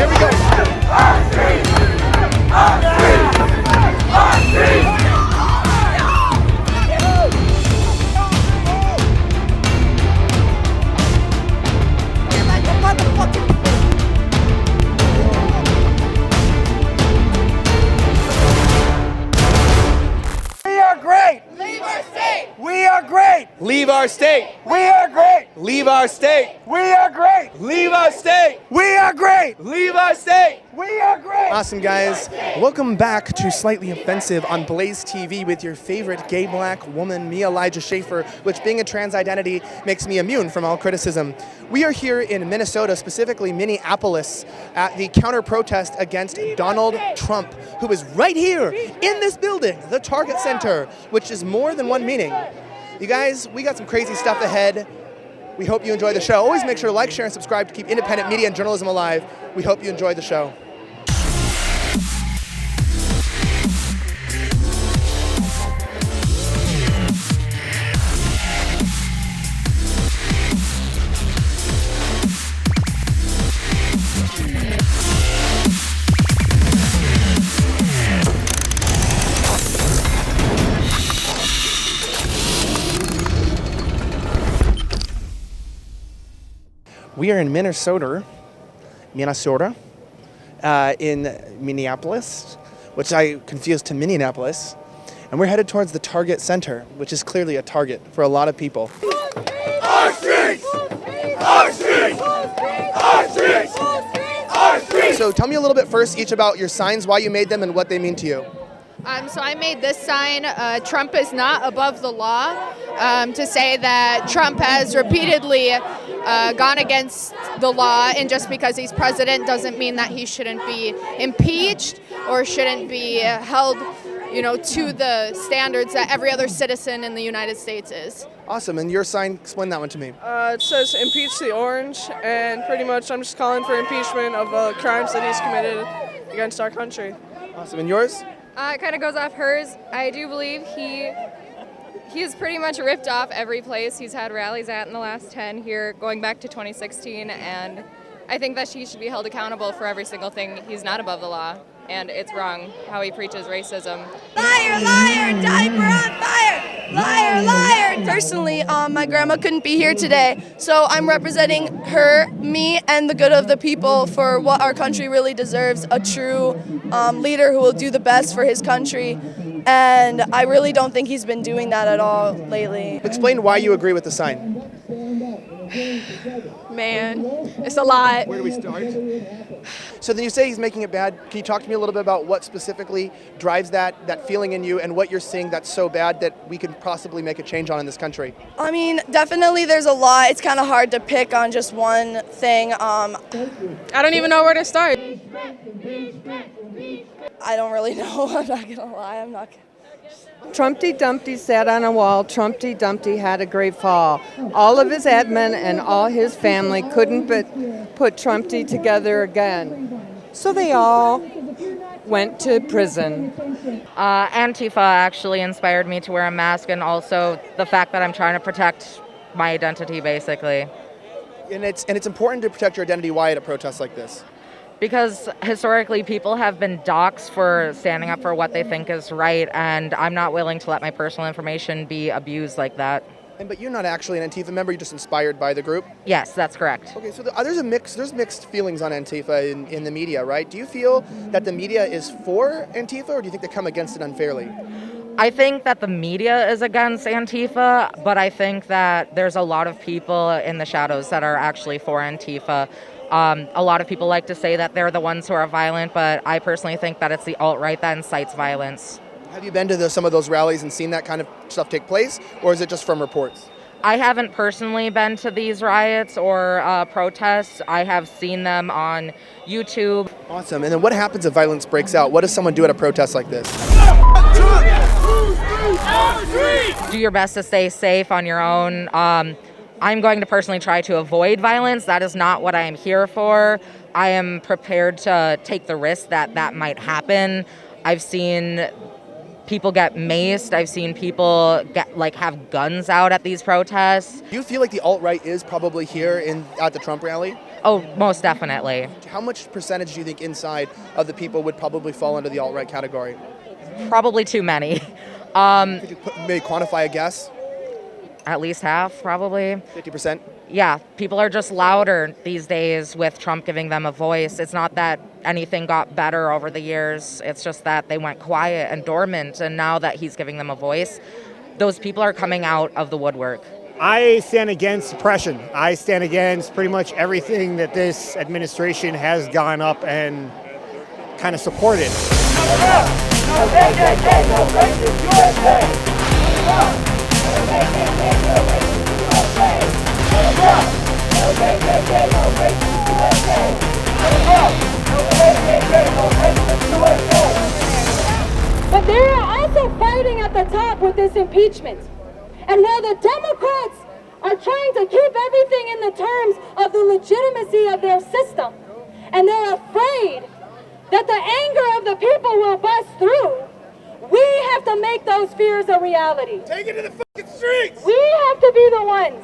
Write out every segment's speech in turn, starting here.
Here we go. Our streets! Our streets! Our streets! We are great! Leave our state! We are great! Leave our state! We are great! Leave our state! We are great! Leave our state! We are great! Awesome, guys. Welcome back to Slightly Offensive on BlazeTV with your favorite gay black woman, me, Elijah Schaffer, which being a trans identity makes me immune from all criticism. We are here in Minnesota, specifically Minneapolis, at the counter-protest against Donald Trump, who is right here in this building, the Target Center, which is more than one meaning. You guys, we got some crazy stuff ahead. We hope you enjoy the show. Always make sure to like, share, and subscribe to keep independent media and journalism alive. We hope you enjoy the show. We are in Minnesota, in Minneapolis, which I confused to Minneapolis, and we're headed towards the Target Center, which is clearly a target for a lot of people. Our streets! Our streets! Our streets! Our streets! So tell me a little bit first each about your signs, why you made them, and what they mean to you. So I made this sign, Trump is not above the law, to say that Trump has repeatedly gone against the law, and just because he's president doesn't mean that he shouldn't be impeached or shouldn't be held, to the standards that every other citizen in the United States is. Awesome, and your sign, explain that one to me. It says impeach the orange, and pretty much I'm just calling for impeachment of the crimes that he's committed against our country. Awesome, and yours? It kind of goes off hers. I do believe he's pretty much ripped off every place he's had rallies at in the last 10 here, going back to 2016, and I think that he should be held accountable for every single thing. He's not above the law, and it's wrong how he preaches racism. Liar, liar, diaper on fire! Liar, liar! Personally, my grandma couldn't be here today, so I'm representing her, me, and the good of the people for what our country really deserves, a true leader who will do the best for his country, and I really don't think he's been doing that at all lately. Explain why you agree with the sign. Man, it's a lot. Where do we start? So then you say he's making it bad. Can you talk to me a little bit about what specifically drives that feeling in you and what you're seeing that's so bad that we could possibly make a change on in this country? I mean, definitely there's a lot. It's kind of hard to pick on just one thing. I don't even know where to start. I don't really know. I'm not going to lie. Trumpty Dumpty sat on a wall, Trumpty Dumpty had a great fall. All of his admin and all his family couldn't but put Trumpty together again. So they all went to prison. Antifa actually inspired me to wear a mask, and also the fact that I'm trying to protect my identity, basically. And it's important to protect your identity. Why at a protest like this? Because historically people have been doxxed for standing up for what they think is right, and I'm not willing to let my personal information be abused like that. But you're not actually an Antifa member, you're just inspired by the group? Yes, that's correct. Okay, so there's mixed feelings on Antifa in the media, right? Do you feel that the media is for Antifa, or do you think they come against it unfairly? I think that the media is against Antifa, but I think that there's a lot of people in the shadows that are actually for Antifa. A lot of people like to say that they're the ones who are violent, but I personally think that it's the alt-right that incites violence. Have you been to some of those rallies and seen that kind of stuff take place, or is it just from reports? I haven't personally been to these riots or protests. I have seen them on YouTube. Awesome. And then what happens if violence breaks out? What does someone do at a protest like this? Do your best to stay safe on your own. I'm going to personally try to avoid violence. That is not what I am here for. I am prepared to take the risk that might happen. I've seen people get maced. I've seen people have guns out at these protests. Do you feel like the alt-right is probably here at the Trump rally? Oh, most definitely. How much percentage do you think inside of the people would probably fall into the alt-right category? Probably too many. Could you maybe quantify a guess? At least half, probably. 50%? Yeah, people are just louder these days with Trump giving them a voice. It's not that anything got better over the years. It's just that they went quiet and dormant, and now that he's giving them a voice, those people are coming out of the woodwork. I stand against suppression. I stand against pretty much everything that this administration has gone up and kind of supported. But they are also fighting at the top with this impeachment. And while the Democrats are trying to keep everything in the terms of the legitimacy of their system, and they're afraid that the anger of the people will bust through, we have to make those fears a reality. Take it to the fucking streets! We have to be the ones.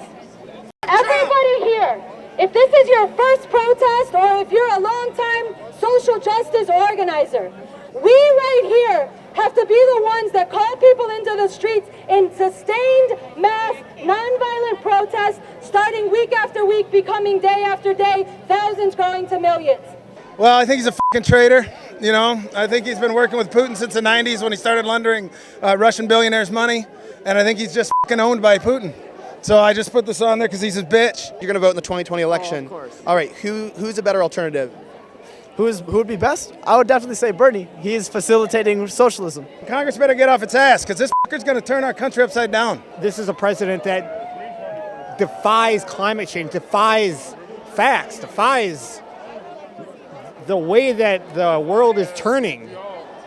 Everybody here, if this is your first protest or if you're a long-time social justice organizer, we right here have to be the ones that call people into the streets in sustained mass nonviolent protests, starting week after week, becoming day after day, thousands growing to millions. Well, I think he's a fucking traitor. You know, I think he's been working with Putin since the 90s when he started laundering Russian billionaires' money. And I think he's just fucking owned by Putin. So I just put this on there because he's a bitch. You're going to vote in the 2020 election. Of course. All right, who's a better alternative? Who would be best? I would definitely say Bernie. He is facilitating socialism. Congress better get off its ass because this fucker's going to turn our country upside down. This is a president that defies climate change, defies facts, defies the way that the world is turning.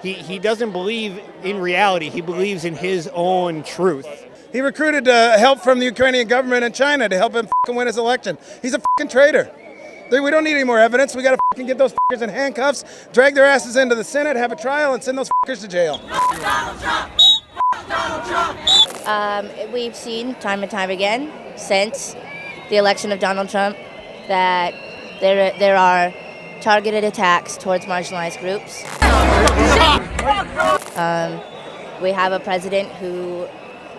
He doesn't believe in reality. He believes in his own truth. He recruited help from the Ukrainian government and China to help him fucking win his election. He's a fucking traitor. We don't need any more evidence. We got to fucking get those fuckers in handcuffs, drag their asses into the Senate, have a trial, and send those fuckers to jail. Donald Trump! Donald Trump! We've seen time and time again since the election of Donald Trump that there are targeted attacks towards marginalized groups. We have a president who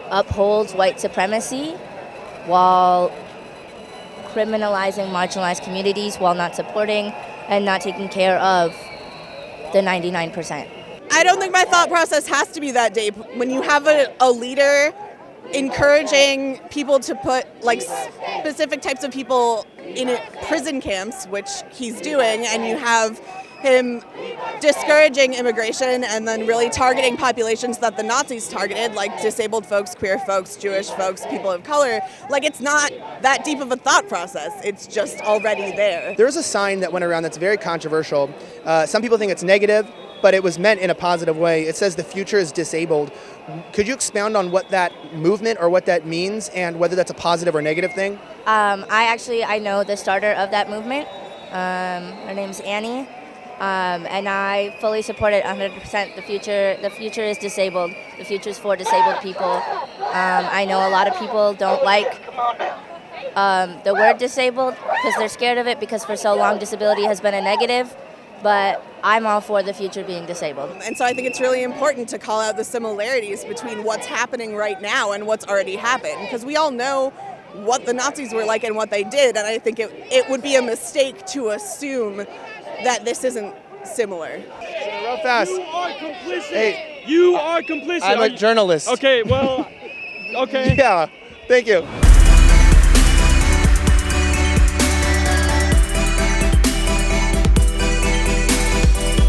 upholds white supremacy while criminalizing marginalized communities, while not supporting and not taking care of the 99%. I don't think my thought process has to be that deep. When you have a leader encouraging people to put like specific types of people in prison camps, which he's doing, and you have him discouraging immigration and then really targeting populations that the Nazis targeted, like disabled folks, queer folks, Jewish folks, people of color. Like, it's not that deep of a thought process. It's just already there. There's a sign that went around that's very controversial. Some people think it's negative, but it was meant in a positive way. It says the future is disabled. Could you expound on what that movement or what that means and whether that's a positive or negative thing? I know the starter of that movement. Her name's Annie. And I fully support it 100%. The future is disabled. The future is for disabled people. I know a lot of people don't like the word disabled because they're scared of it, because for so long disability has been a negative, but I'm all for the future being disabled. And so I think it's really important to call out the similarities between what's happening right now and what's already happened, because we all know what the Nazis were like and what they did, and I think it would be a mistake to assume that this isn't similar. Real fast. You are complicit. Hey, you are complicit. I'm a journalist. Okay, well, okay. Yeah, thank you.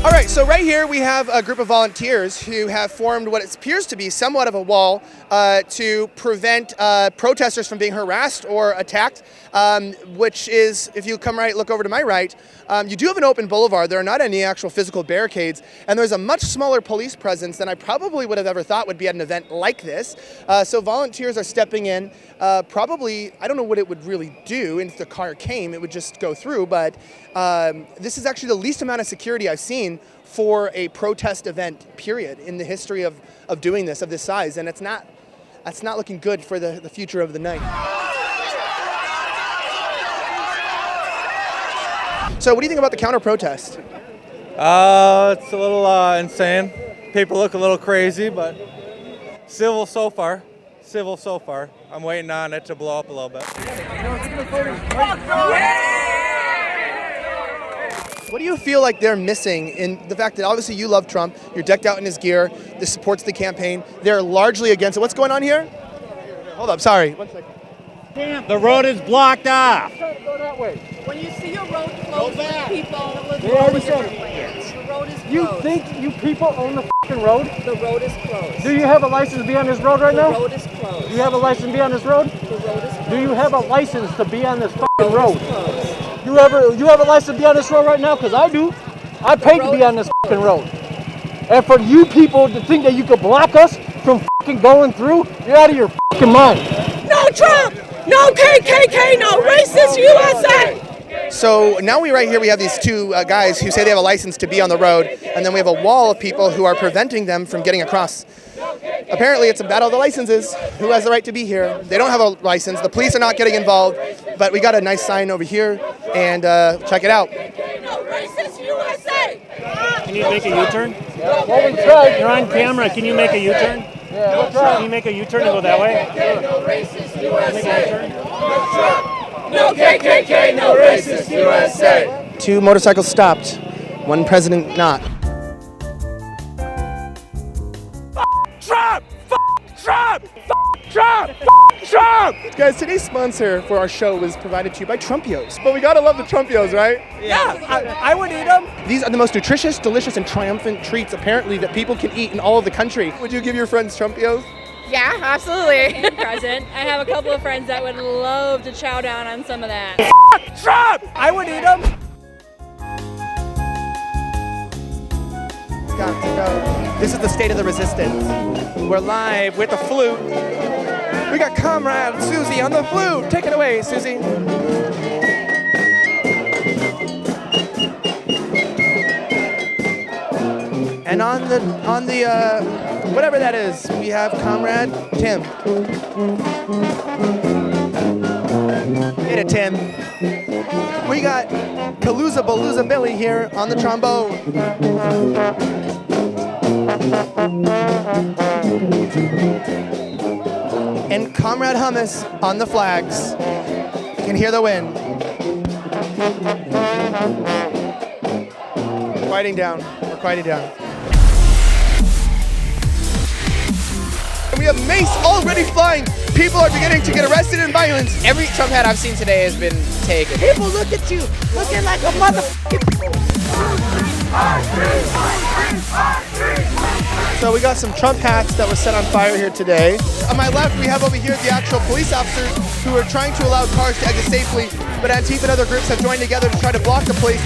All right, so right here we have a group of volunteers who have formed what appears to be somewhat of a wall to prevent protesters from being harassed or attacked, which is, if you come right, look over to my right, you do have an open boulevard. There are not any actual physical barricades, and there's a much smaller police presence than I probably would have ever thought would be at an event like this. So volunteers are stepping in. Probably, I don't know what it would really do, and if the car came, it would just go through, but this is actually the least amount of security I've seen for a protest event, period, in the history of doing this, of this size, and that's not looking good for the future of the night. So what do you think about the counter-protest? It's a little insane. People look a little crazy, but civil so far. Civil so far. I'm waiting on it to blow up a little bit. What do you feel like they're missing in the fact that obviously you love Trump, you're decked out in his gear, this supports the campaign, they're largely against it. What's going on here? Hold up, sorry. 1 second. The road is blocked off. Go that way. When you see a road closed, people They already said it. The road is closed. You think you people own the f***ing road? The road is closed. Do you have a license to be on this road right now? The road is closed. Do you have a license to be on this road? The road is closed. Do you have a license to be on this f***ing road? You have a license to be on this road right now? Because I do. I paid to be on this f***ing road. And for you people to think that you could block us from f***ing going through, you're out of your f***ing mind. No Trump! No KKK! No racist USA! So now we have these two guys who say they have a license to be on the road, and then we have a wall of people who are preventing them from getting across. Apparently it's a battle of the licenses. Who has the right to be here? They don't have a license. The police are not getting involved, but we got a nice sign over here, and check it out. No racist USA! Can you make a U-turn? Well, we tried. You're on camera. Can you make a U-turn? Yeah, we'll try. Can you make a U-turn and go that way? No racist Make a U-turn. No KKK, no racist USA! 2 motorcycles stopped, 1 president not. Trump! Trump! Trump! Trump! Guys, today's sponsor for our show was provided to you by Trumpios. But we gotta love the Trumpios, right? Yeah, I would eat them. These are the most nutritious, delicious, and triumphant treats apparently that people can eat in all of the country. Would you give your friends Trumpios? Yeah, absolutely. Present. I have a couple of friends that would love to chow down on some of that. Trump! I would eat them. Got to go. This is the state of the resistance. We're live with the flute. We got Comrade Susie on the flute. Take it away, Susie. And on the whatever that is, we have Comrade Tim. Get it, Tim. We got Kaluza Balooza Billy here on the trombone. And Comrade Hummus on the flags. You can hear the wind. Quieting down. We're quieting down. And we have mace already flying. People are beginning to get arrested in violence. Every Trump hat I've seen today has been taken. People look at you looking like a motherfucking. So we got some Trump hats that were set on fire here today. On my left, we have over here the actual police officers who are trying to allow cars to exit safely, but Antifa and other groups have joined together to try to block the police.